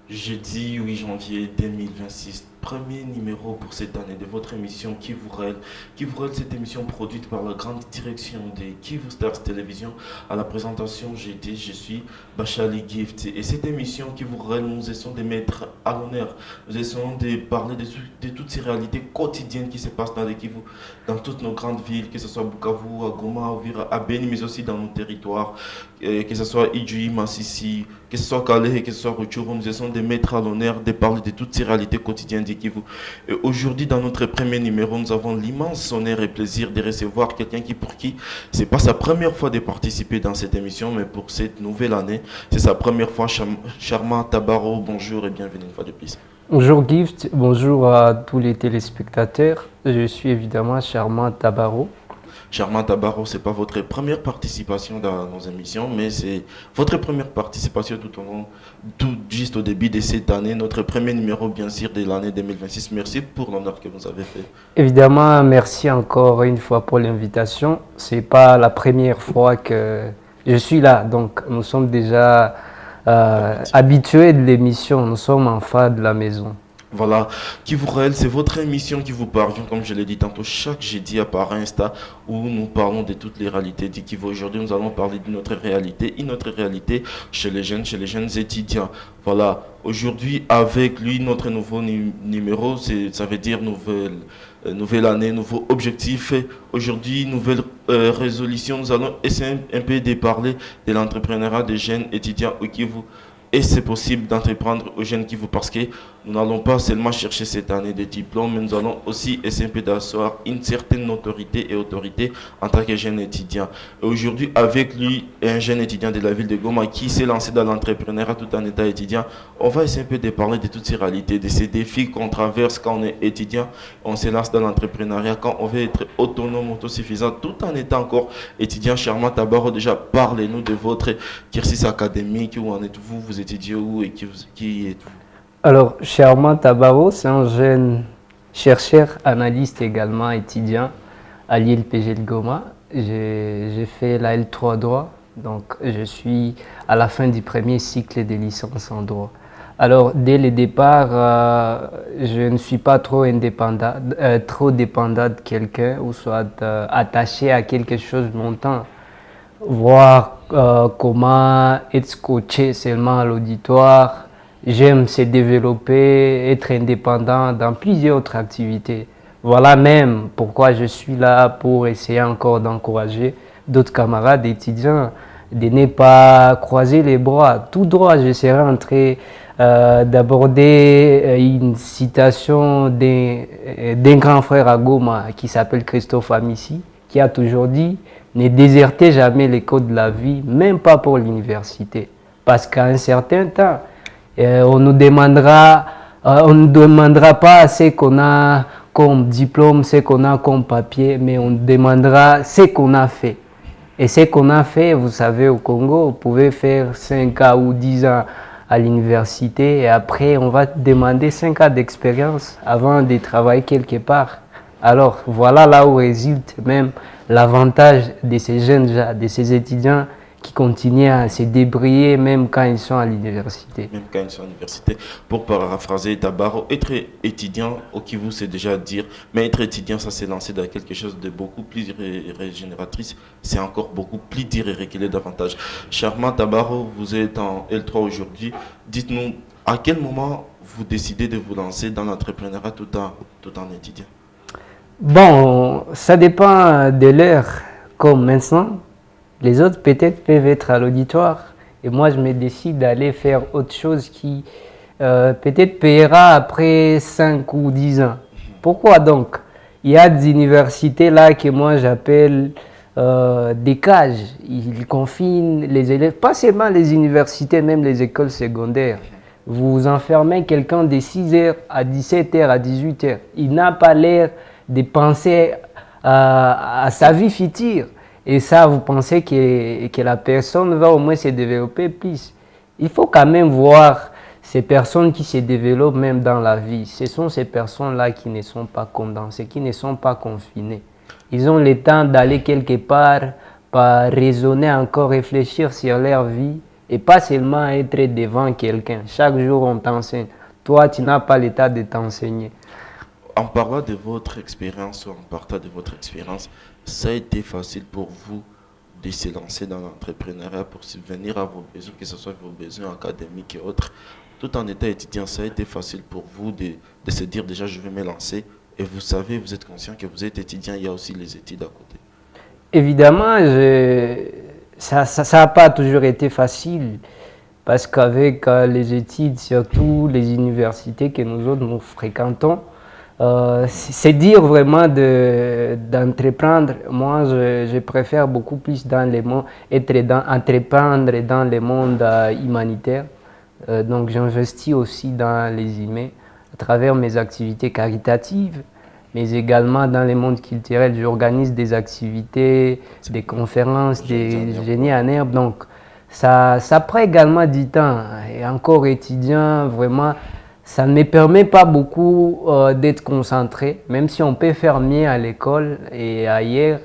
Jeudi 8 janvier 2026, premier numéro pour cette année de votre émission Kivourel. Kivourel, cette émission produite par la grande direction des Kivu Stars Télévision. À la présentation, je suis Bachali Gift. Et cette émission Kivourel, nous essayons de mettre à l'honneur, nous essayons de parler de toutes ces réalités quotidiennes qui se passent dans les Kivu, dans toutes nos grandes villes, que ce soit Bukavu, à Goma, Uvira, à Beni, mais aussi dans nos territoires, que ce soit Idjui, Massissi, que ce soit Calais, que ce soit Rutshuru. Nous essayons de mettre à l'honneur, de parler de toutes ces réalités quotidiennes du Kivu. Et aujourd'hui, dans notre premier numéro, nous avons l'immense honneur et plaisir de recevoir quelqu'un pour qui c'est pas sa première fois de participer dans cette émission, mais pour cette nouvelle année, c'est sa première fois. Charmant Tabaro, bonjour et bienvenue une fois de plus. Bonjour Gift, bonjour à tous les téléspectateurs. Je suis évidemment Charmant Tabaro. Charmant Tabaro, ce n'est pas votre première participation dans nos émissions, mais c'est votre première participation tout juste au début de cette année, notre premier numéro bien sûr de l'année 2026. Merci pour l'honneur que vous avez fait. Évidemment, merci encore une fois pour l'invitation. Ce n'est pas la première fois que je suis là, donc nous sommes déjà habitués de l'émission, nous sommes enfants de la maison. Voilà, Kivourel, c'est votre émission qui vous parvient, comme je l'ai dit tantôt, chaque jeudi par Insta, où nous parlons de toutes les réalités du Kivu. Aujourd'hui, nous allons parler de notre réalité, chez les jeunes étudiants. Voilà, aujourd'hui, avec lui, notre nouveau numéro, ça veut dire nouvelle année, nouveau objectif. Aujourd'hui, nouvelle résolution. Nous allons essayer un peu de parler de l'entrepreneuriat des jeunes étudiants au Kivu. Et c'est possible d'entreprendre aux jeunes Kivu parce que nous n'allons pas seulement chercher cette année de diplôme, mais nous allons aussi essayer d'asseoir une certaine autorité en tant que jeune étudiant. Et aujourd'hui, avec lui, un jeune étudiant de la ville de Goma qui s'est lancé dans l'entrepreneuriat tout en étant étudiant, on va essayer un peu de parler de toutes ces réalités, de ces défis qu'on traverse quand on est étudiant, on se lance dans l'entrepreneuriat, quand on veut être autonome, autosuffisant, tout en étant encore étudiant. Charmant Tabaro, déjà, parlez-nous de votre cursus académique, où en êtes-vous, vous étudiez où et qui êtes-vous? Alors, Charmant Tabaro, c'est un jeune chercheur, analyste également, étudiant à l'ILPG de Goma. J'ai fait la L3 droit, donc je suis à la fin du premier cycle de licence en droit. Alors, dès le départ, je ne suis pas trop dépendant de quelqu'un ou soit attaché à quelque chose longtemps. Voir comment être coaché seulement à l'auditoire. J'aime se développer, être indépendant dans plusieurs autres activités. Voilà même pourquoi je suis là, pour essayer encore d'encourager d'autres camarades étudiants de ne pas croiser les bras. Tout droit, je serai en train d'aborder une citation d'un grand frère à Goma qui s'appelle Christophe Amissi, qui a toujours dit: ne désertez jamais l'école de la vie, même pas pour l'université. Parce qu'à un certain temps, on ne demandera pas ce qu'on a comme diplôme, ce qu'on a comme papier, mais on demandera ce qu'on a fait. Et ce qu'on a fait, vous savez, au Congo, vous pouvez faire 5 ans ou 10 ans à l'université et après, on va demander 5 ans d'expérience avant de travailler quelque part. Alors, voilà là où résulte même l'avantage de ces jeunes gens, de ces étudiants qui continuent à se débrouiller même quand ils sont à l'université. Même quand ils sont à l'université. Pour paraphraser Tabaro, être étudiant au Kivu, c'est déjà dire, mais être étudiant, ça s'est lancé dans quelque chose de beaucoup plus régénératrice, c'est encore beaucoup plus dur et reculer davantage. Charmant Tabaro, vous êtes en L3 aujourd'hui. Dites-nous, à quel moment vous décidez de vous lancer dans l'entrepreneuriat tout en étudiant? Bon, ça dépend de l'heure. Comme maintenant, les autres peut-être peuvent être à l'auditoire. Et moi, je me décide d'aller faire autre chose qui peut-être payera après 5 ou 10 ans. Pourquoi donc? Il y a des universités là que moi j'appelle des cages. Ils confinent les élèves, pas seulement les universités, même les écoles secondaires. Vous enfermez quelqu'un de 6h à 17h, à 18h. Il n'a pas l'air de penser à sa vie future. Et ça, vous pensez que la personne va au moins se développer plus. Il faut quand même voir ces personnes qui se développent même dans la vie. Ce sont ces personnes-là qui ne sont pas condamnées, qui ne sont pas confinées. Ils ont le temps d'aller quelque part, pas raisonner encore, réfléchir sur leur vie et pas seulement être devant quelqu'un. Chaque jour, on t'enseigne. Toi, tu n'as pas l'état de t'enseigner. En parlant de votre expérience ou en partant de votre expérience, ça a été facile pour vous de se lancer dans l'entrepreneuriat pour subvenir à vos besoins, que ce soit vos besoins académiques et autres. Tout en étant étudiant, ça a été facile pour vous de se dire déjà je vais me lancer. Et vous savez, vous êtes conscient que vous êtes étudiant, il y a aussi les études à côté. Évidemment, ça n'a pas toujours été facile parce qu'avec les études, surtout les universités que nous autres nous fréquentons, c'est dire vraiment d'entreprendre. Moi, je préfère beaucoup plus dans les mondes, entreprendre dans le monde humanitaire. Donc, j'investis aussi dans les humains à travers mes activités caritatives, mais également dans le monde culturel. J'organise des activités, des conférences, des génies en herbe. Donc, ça prend également du temps. Et encore étudiant, vraiment, ça ne me permet pas beaucoup d'être concentré, même si on peut faire mieux à l'école et ailleurs.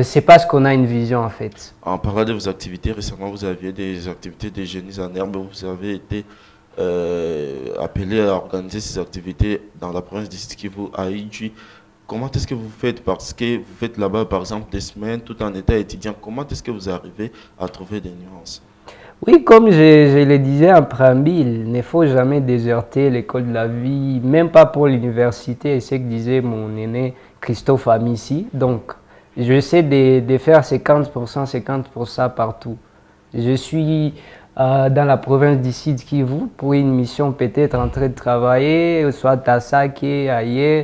C'est parce qu'on a une vision en fait. En parlant de vos activités, récemment vous aviez des activités de génies en herbe, vous avez été appelé à organiser ces activités dans la province du Sud Kivu à Idji. Comment est-ce que vous faites? Parce que vous faites là-bas par exemple des semaines tout en étant étudiant. Comment est-ce que vous arrivez à trouver des nuances? Oui, comme je le disais en préambule, il ne faut jamais déserter l'école de la vie, même pas pour l'université, c'est ce que disait mon aîné Christophe Amissi. Donc, j'essaie de faire 50%, 50% partout. Je suis dans la province du Sud Kivu pour une mission peut-être en train de travailler, soit à Sake, ailleurs.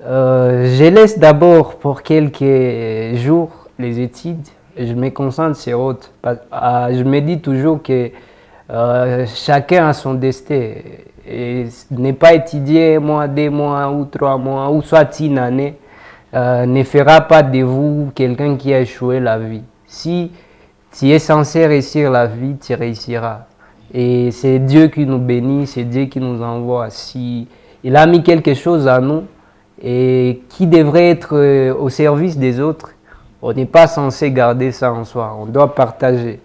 Je laisse d'abord pour quelques jours les études. Je me concentre sur autre. Je me dis toujours que chacun a son destin. Et ne pas étudier mois, 2 mois ou 3 mois, ou soit une année, ne fera pas de vous quelqu'un qui a échoué la vie. Si tu es censé réussir la vie, tu réussiras. Et c'est Dieu qui nous bénit, c'est Dieu qui nous envoie. Si il a mis quelque chose à nous et qui devrait être au service des autres, on n'est pas censé garder ça en soi, on doit partager.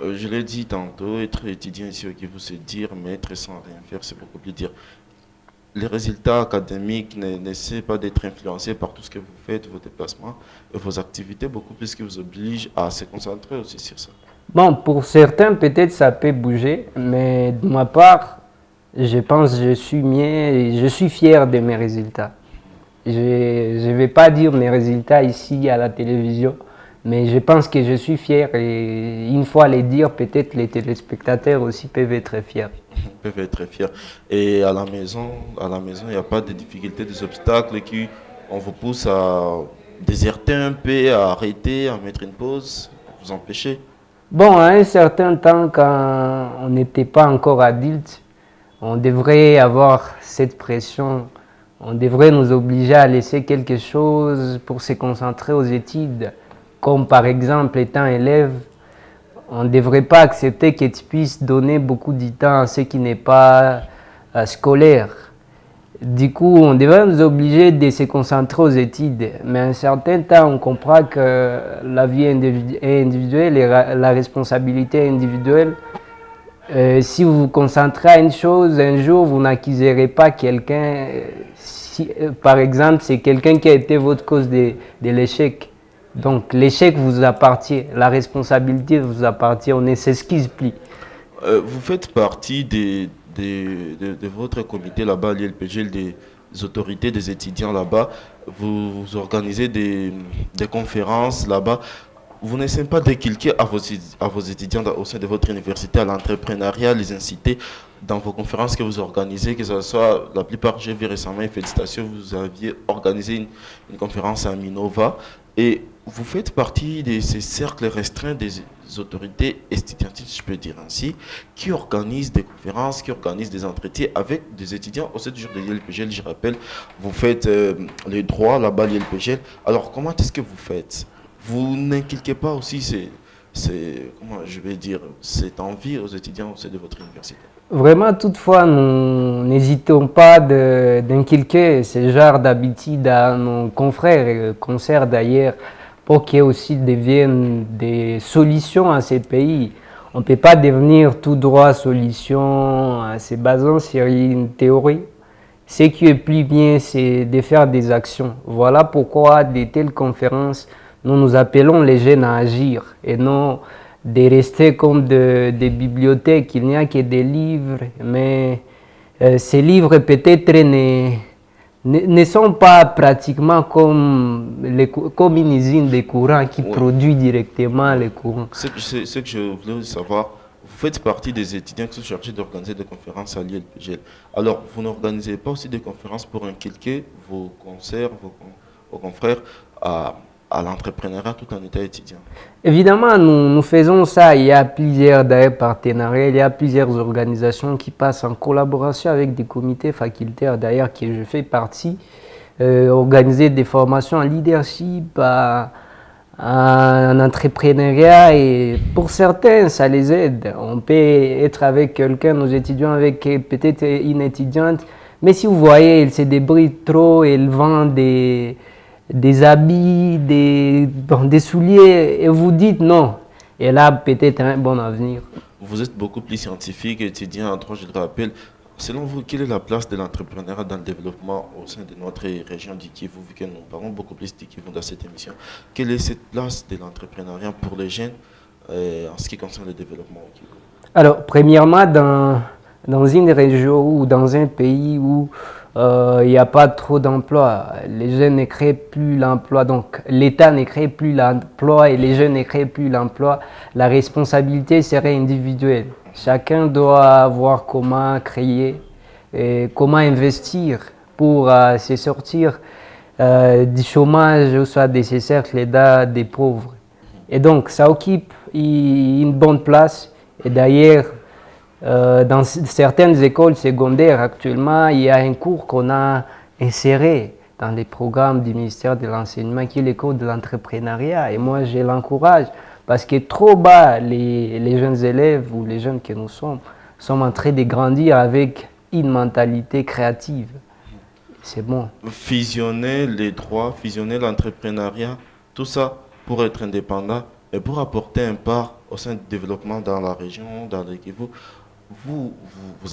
Je l'ai dit tantôt, être étudiant ici au Kivu, c'est dire, mais être sans rien faire, c'est beaucoup plus dire. Les résultats académiques n'essaient pas d'être influencés par tout ce que vous faites, vos déplacements et vos activités, beaucoup plus qui vous obligent à se concentrer aussi sur ça. Bon, pour certains, peut-être ça peut bouger, mais de ma part, je pense que je suis mieux et je suis fier de mes résultats. Je ne vais pas dire mes résultats ici à la télévision, mais je pense que je suis fier et une fois les dire, peut-être les téléspectateurs aussi peuvent être fiers. Peuvent être fiers. Et à la maison, il n'y a pas de difficultés, des obstacles qui on vous pousse à déserter un peu, à arrêter, à mettre une pause, vous empêcher. Bon, à un certain temps, quand on n'était pas encore adulte, on devrait avoir cette pression. On devrait nous obliger à laisser quelque chose pour se concentrer aux études. Comme par exemple, étant élève, on ne devrait pas accepter que tu puisses donner beaucoup de temps à ce qui n'est pas scolaire. Du coup, on devrait nous obliger de se concentrer aux études. Mais à un certain temps, on comprend que la vie est individuelle et la responsabilité est individuelle. Si vous vous concentrez à une chose, un jour, vous n'accuserez pas quelqu'un. Si, par exemple, c'est quelqu'un qui a été votre cause de l'échec. Donc, l'échec vous appartient, la responsabilité vous appartient, on ne s'excuse plus. Vous faites partie de votre comité là-bas, à l'ILPG, des autorités, des étudiants là-bas. Vous organisez des conférences là-bas. Vous n'essayez pas d'inculquer à vos étudiants au sein de votre université à l'entrepreneuriat, les inciter dans vos conférences que vous organisez, que ce soit, la plupart, j'ai vu récemment, félicitations, vous aviez organisé une conférence à Minova. Et vous faites partie de ces cercles restreints des autorités estudiantiles, je peux dire ainsi, qui organisent des conférences, qui organisent des entretiens avec des étudiants au 7 jours de l'ILPGL. Je rappelle, vous faites les droits là-bas, l'ILPGL. Alors, comment est-ce que vous faites? Vous n'inculquez pas aussi comment je vais dire, cette envie aux étudiants au sein de votre université? Vraiment, toutefois, nous n'hésitons pas d'inculquer ce genre d'habitude à nos confrères et concerts d'ailleurs pour qu'ils aussi deviennent des solutions à ces pays. On ne peut pas devenir tout droit solution en se basant sur une théorie. Ce qui est plus bien, c'est de faire des actions. Voilà pourquoi de telles conférences, nous nous appelons les jeunes à agir et non de rester comme des bibliothèques. Il n'y a que des livres, mais ces livres peut-être ne sont pas pratiquement comme une usine de courant qui produit directement les courants. Ce que je voulais savoir, vous faites partie des étudiants qui sont chargés d'organiser des conférences à l'ILPGL. Alors, vous n'organisez pas aussi des conférences pour inculquer vos concerts, vos confrères à l'entrepreneuriat tout en étant étudiant? Évidemment, nous faisons ça. Il y a plusieurs partenariats, il y a plusieurs organisations qui passent en collaboration avec des comités facultaires, d'ailleurs, que je fais partie, organiser des formations en leadership, en entrepreneuriat, et pour certains, ça les aide. On peut être avec quelqu'un, nos étudiants, avec peut-être une étudiante, mais si vous voyez, elle se débrouille trop, elle vend des habits, des souliers, et vous dites non, elle a peut-être un bon avenir. Vous êtes beaucoup plus scientifique, étudiant en droit, je le rappelle. Selon vous, quelle est la place de l'entrepreneuriat dans le développement au sein de notre région du Kivu, vu que nous parlons beaucoup plus du Kivu dans cette émission? Quelle est cette place de l'entrepreneuriat pour les jeunes en ce qui concerne le développement au Kivu? Alors, premièrement, dans une région ou dans un pays où il n'y a pas trop d'emplois, les jeunes ne créent plus l'emploi, donc l'État ne crée plus l'emploi et les jeunes ne créent plus l'emploi, la responsabilité serait individuelle. Chacun doit voir comment créer et comment investir pour se sortir du chômage ou soit de ces cercles des pauvres. Et donc, ça occupe une bonne place. Et d'ailleurs, dans certaines écoles secondaires actuellement, il y a un cours qu'on a inséré dans les programmes du ministère de l'Enseignement qui est le cours de l'entrepreneuriat. Et moi, je l'encourage parce que trop bas, les jeunes élèves ou les jeunes que nous sommes en train de grandir avec une mentalité créative. C'est bon. Fusionner les droits, fusionner l'entrepreneuriat, tout ça pour être indépendant et pour apporter un part au sein du développement dans la région, dans le Kivu. Vous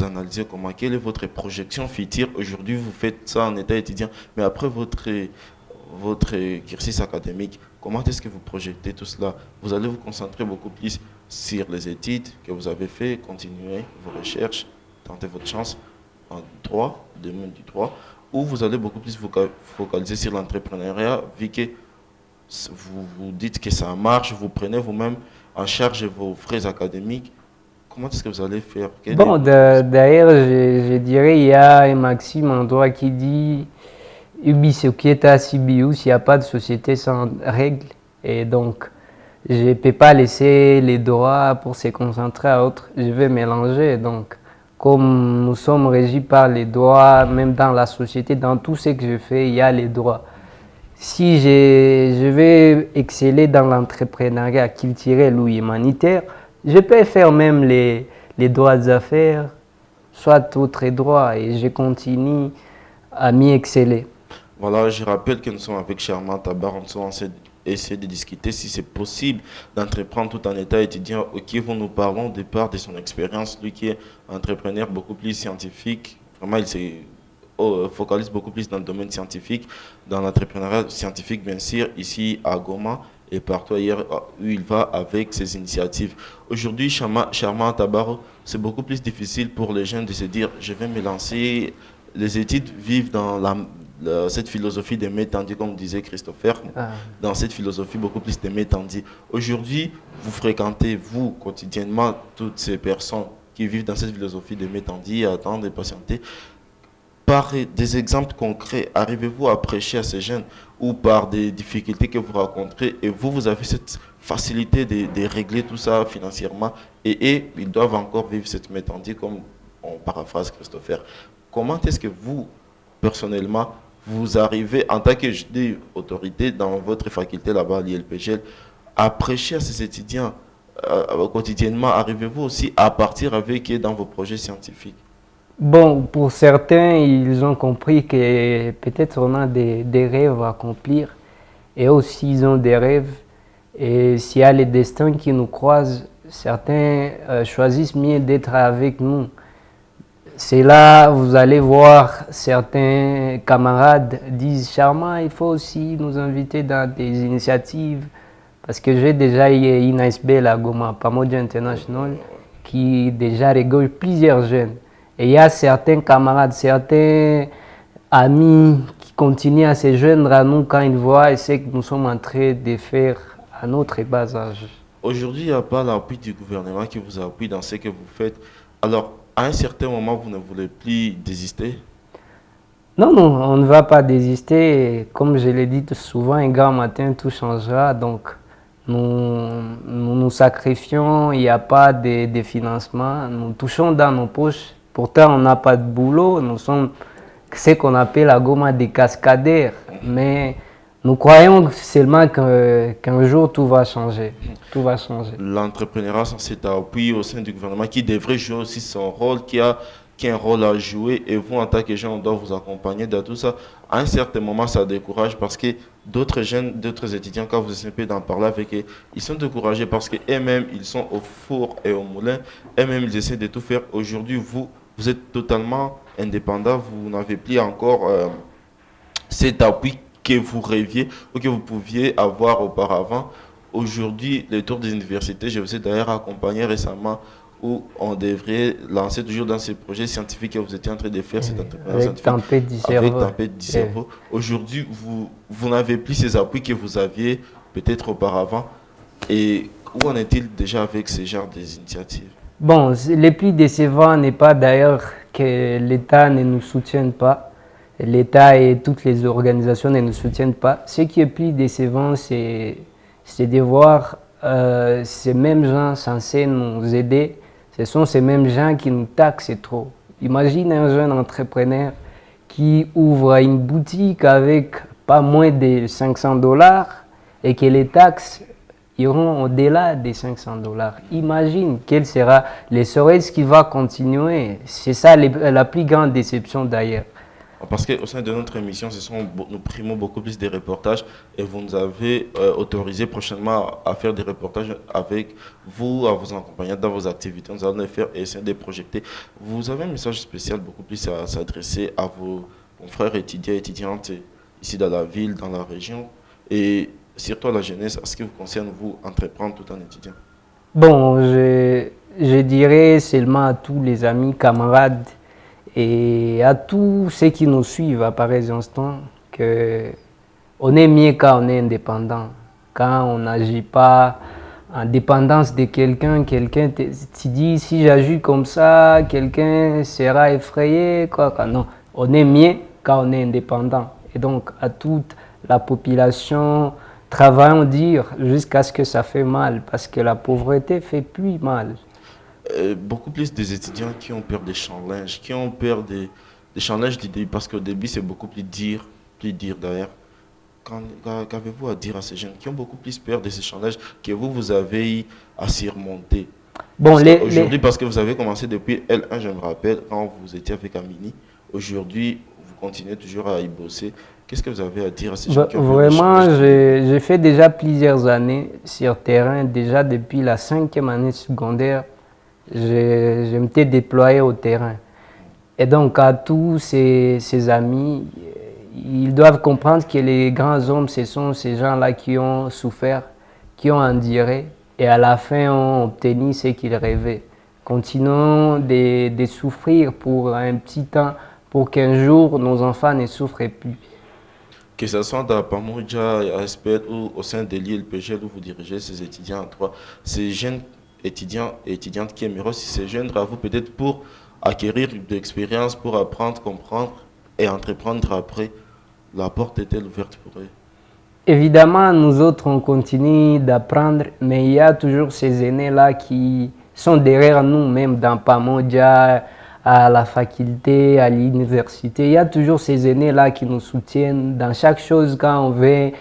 analysez comment, quelle est votre projection future? Aujourd'hui, vous faites ça en état étudiant, mais après votre exercice académique, comment est-ce que vous projetez tout cela? Vous allez vous concentrer beaucoup plus sur les études que vous avez fait, continuer vos recherches, tenter votre chance en droit, domaine du droit, ou vous allez beaucoup plus vous focaliser sur l'entrepreneuriat, vu que vous dites que ça marche, vous prenez vous-même en charge vos frais académiques. Comment est-ce que vous allez faire? Bon, d'ailleurs, je dirais il y a un maxime en droit qui dit Ubi societa sibius, s'il n'y a pas de société sans règles. Et donc, je ne peux pas laisser les droits pour se concentrer à autre. Je vais mélanger. Donc, comme nous sommes régis par les droits, même dans la société, dans tout ce que je fais, il y a les droits. Si je vais exceller dans l'entrepreneuriat culturel ou humanitaire, je peux faire même les droits d'affaires, soit autres droits, et je continue à m'y exceller. Voilà, je rappelle que nous sommes avec Charmant Tabar, nous sommes essayer de discuter si c'est possible d'entreprendre tout en état étudiant. Ok, nous parlons au départ de son expérience, lui qui est entrepreneur beaucoup plus scientifique. Vraiment, il s'est focalise beaucoup plus dans le domaine scientifique, dans l'entrepreneuriat scientifique, bien sûr, ici à Goma et partout ailleurs où il va avec ses initiatives. Aujourd'hui, Charmant Tabaro, c'est beaucoup plus difficile pour les jeunes de se dire je vais me lancer. Les études vivent dans cette philosophie des métandis, comme disait Christopher, dans cette philosophie beaucoup plus des métandis. Aujourd'hui, vous fréquentez, vous, quotidiennement, toutes ces personnes qui vivent dans cette philosophie des métandis, attendre et patienter. par des exemples concrets, arrivez-vous à prêcher à ces jeunes ou par des difficultés que vous rencontrez et vous avez cette facilité de régler tout ça financièrement et ils doivent encore vivre cette méthandie comme on paraphrase Christopher. Comment est-ce que vous, personnellement, vous arrivez en tant que je dis, autorité dans votre faculté là-bas à l'ILPGL à prêcher à ces étudiants quotidiennement? Arrivez-vous aussi à partir avec eux dans vos projets scientifiques? Bon, pour certains, ils ont compris que peut-être on a des rêves à accomplir et aussi ils ont des rêves. Et s'il y a les destins qui nous croisent, certains choisissent mieux d'être avec nous. C'est là, vous allez voir, certains camarades disent Charmant, il faut aussi nous inviter dans des initiatives. Parce que j'ai déjà eu une ASB à Goma, Pamoja International, qui déjà regorge plusieurs jeunes. Et il y a certains camarades, certains amis qui continuent à se joindre à nous quand ils voient ce que nous sommes en train de faire à notre bas âge. Aujourd'hui, il n'y a pas l'appui du gouvernement qui vous appuie dans ce que vous faites. Alors, à un certain moment, vous ne voulez plus désister? Non, non, on ne va pas désister. Comme je l'ai dit souvent, un grand matin, tout changera. Donc, nous sacrifions, il n'y a pas de financement. Nous touchons dans nos poches. Pourtant, on n'a pas de boulot. Nous sommes ce qu'on appelle à Goma des cascadeurs. Mais nous croyons seulement qu'un jour, tout va changer. Tout va changer. L'entrepreneuriat sans cet appui au sein du gouvernement qui devrait jouer aussi son rôle, qui a un rôle à jouer, et vous en tant que jeunes, on doit vous accompagner dans tout ça. À un certain moment, ça décourage parce que d'autres jeunes, d'autres étudiants, quand vous essayez d'en parler avec eux, ils sont découragés parce qu'eux-mêmes, ils sont au four et au moulin, eux-mêmes, ils essaient de tout faire. Aujourd'hui, vous êtes totalement indépendant, vous n'avez plus encore cet appui que vous rêviez ou que vous pouviez avoir auparavant. Aujourd'hui, le tour des universités, je vous ai d'ailleurs accompagné récemment où on devrait lancer toujours dans ces projets scientifiques que vous étiez en train de faire, cet entrepreneur Avec Tempête du cerveau. avec Tempête du cerveau. Aujourd'hui, vous n'avez plus ces appuis que vous aviez peut-être auparavant. Et où en est-il déjà avec ce genre d'initiatives? Bon, le plus décevant n'est pas d'ailleurs que l'État ne nous soutienne pas. L'État et toutes les organisations ne nous soutiennent pas. Ce qui est plus décevant, c'est de voir ces mêmes gens censés nous aider. Ce sont ces mêmes gens qui nous taxent trop. Imagine un jeune entrepreneur qui ouvre une boutique avec pas moins de 500 $ et que les taxes iront au-delà des 500 $. Imagine quel sera l'essor qui va continuer. C'est ça la plus grande déception d'ailleurs. Parce qu'au sein de notre émission, nous primons beaucoup plus des reportages et vous nous avez autorisé prochainement à faire des reportages avec vous, à vous accompagner dans vos activités. Nous allons les faire et essayer de les projeter. Vous avez un message spécial beaucoup plus à s'adresser à vos confrères étudiants et étudiantes ici dans la ville, dans la région et surtout à la jeunesse, à ce qui vous concerne, vous, entreprendre tout en étudiant. Bon, je dirais seulement à tous les amis, camarades, et à tous ceux qui nous suivent à pareils instants qu'on est mieux quand on est indépendant, quand on n'agit pas en dépendance de quelqu'un te dit si j'agis comme ça, quelqu'un sera effrayé, quoi. Non, on est mieux quand on est indépendant. Et donc à toute la population, travaillons dur jusqu'à ce que ça fait mal, parce que la pauvreté fait plus mal. Beaucoup plus des étudiants qui ont peur des challenges, qui ont peur des challenges du début, parce qu'au début c'est beaucoup plus dur d'ailleurs. Qu'avez-vous à dire à ces jeunes qui ont beaucoup plus peur de ces challenges que vous avez à surmonter? Bon, aujourd'hui, parce que vous avez commencé depuis L1, je me rappelle, quand vous étiez avec Amini, aujourd'hui vous continuez toujours à y bosser. Qu'est-ce que vous avez à dire à ces jeunes qui ont peur des challenges? Vraiment, j'ai fait déjà plusieurs années sur terrain, déjà depuis la 5e année secondaire. Je m'étais déployé au terrain. Et donc, à tous ces amis, ils doivent comprendre que les grands hommes, ce sont ces gens-là qui ont souffert, qui ont enduré et à la fin ont obtenu ce qu'ils rêvaient. Continuons de souffrir pour un petit temps, pour qu'un jour nos enfants ne souffrent plus. Que ce soit dans Pamoja, à Aspect ou au sein de l'ILPGL où vous dirigez ces étudiants en trois, ces jeunes étudiants et étudiantes qui aimeraient aussi se joindre à vous peut-être pour acquérir de l'expérience, pour apprendre, comprendre et entreprendre après, la porte est-elle ouverte pour eux? Évidemment, nous autres, on continue d'apprendre, mais il y a toujours ces aînés-là qui sont derrière nous, même dans Pamoja, à la faculté, à l'université. Il y a toujours ces aînés-là qui nous soutiennent dans chaque chose. Quand on veut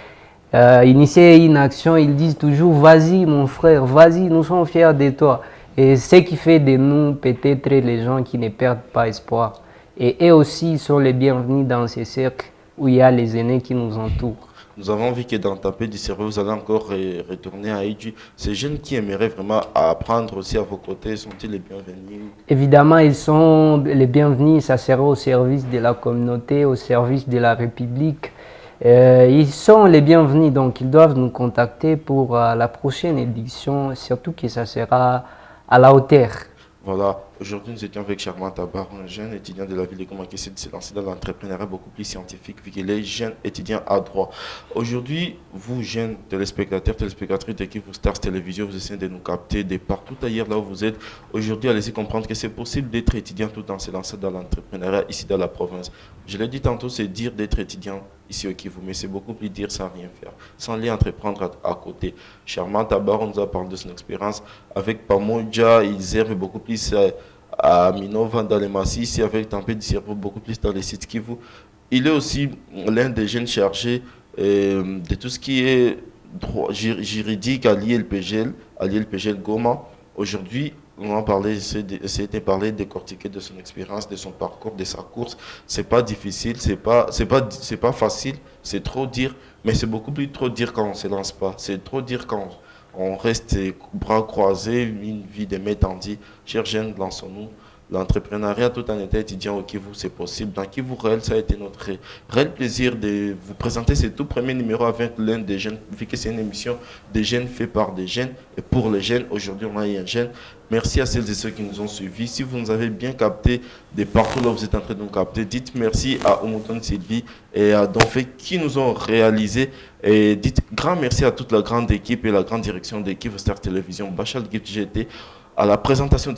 initier une action, ils disent toujours, vas-y mon frère, vas-y, nous sommes fiers de toi. Et ce qui fait de nous peut-être les gens qui ne perdent pas espoir. Et eux aussi sont les bienvenus dans ces cercles où il y a les aînés qui nous entourent. Nous avons vu que dans Tapé du cerveau, vous allez encore retourner à Edu. Ces jeunes qui aimeraient vraiment apprendre aussi à vos côtés, sont-ils les bienvenus? Évidemment, ils sont les bienvenus, ça sera au service de la communauté, au service de la République. Ils sont les bienvenus, donc ils doivent nous contacter pour la prochaine édition, surtout que ça sera à la hauteur. Voilà, aujourd'hui nous étions avec Charmant Tabar, un jeune étudiant de la ville de Goma qui essaie de se lancer dans l'entrepreneuriat beaucoup plus scientifique vu qu'il est jeune étudiant à droit. Aujourd'hui, vous jeunes téléspectateurs, téléspectatrices d'Equivox Stars Télévision, vous essayez de nous capter de partout ailleurs là où vous êtes. Aujourd'hui, allez-y comprendre que c'est possible d'être étudiant tout en se lançant dans l'entrepreneuriat ici dans la province. Je l'ai dit tantôt, c'est dire d'être étudiant ici au Kivu, mais c'est beaucoup plus dire sans rien faire, sans aller entreprendre à côté. Charmant Tabar, on nous a parlé de son expérience avec Pamoja, il servent beaucoup plus à Minova dans les massifs, ici avec Tampé du cerveau beaucoup plus dans les sites Kivu. Il est aussi l'un des jeunes chargés de tout ce qui est droit juridique à l'ILPGL Goma. Aujourd'hui, on va parler, essayer de parler, décortiquer de son expérience, de son parcours, de sa course. C'est pas difficile, c'est pas facile, c'est trop dire, mais c'est beaucoup plus trop dire quand on se lance pas. C'est trop dire quand on reste bras croisés, une vie de main tendue. Chers jeunes, lançons-nous. L'entrepreneuriat tout en étant étudiant au Kivu, c'est possible. Dans Kivu Réel, ça a été notre réel plaisir de vous présenter ce tout premier numéro avec l'un des jeunes, vu que c'est une émission des jeunes faite par des jeunes et pour les jeunes. Aujourd'hui, on a eu un jeune. Merci à celles et ceux qui nous ont suivis. Si vous nous avez bien capté de partout là où vous êtes en train de nous capter, dites merci à Omuton Sylvie et à Donfé qui nous ont réalisé. Et dites grand merci à toute la grande équipe et la grande direction d'Equivox Stars Télévision, Bachal Gift GT, à la présentation de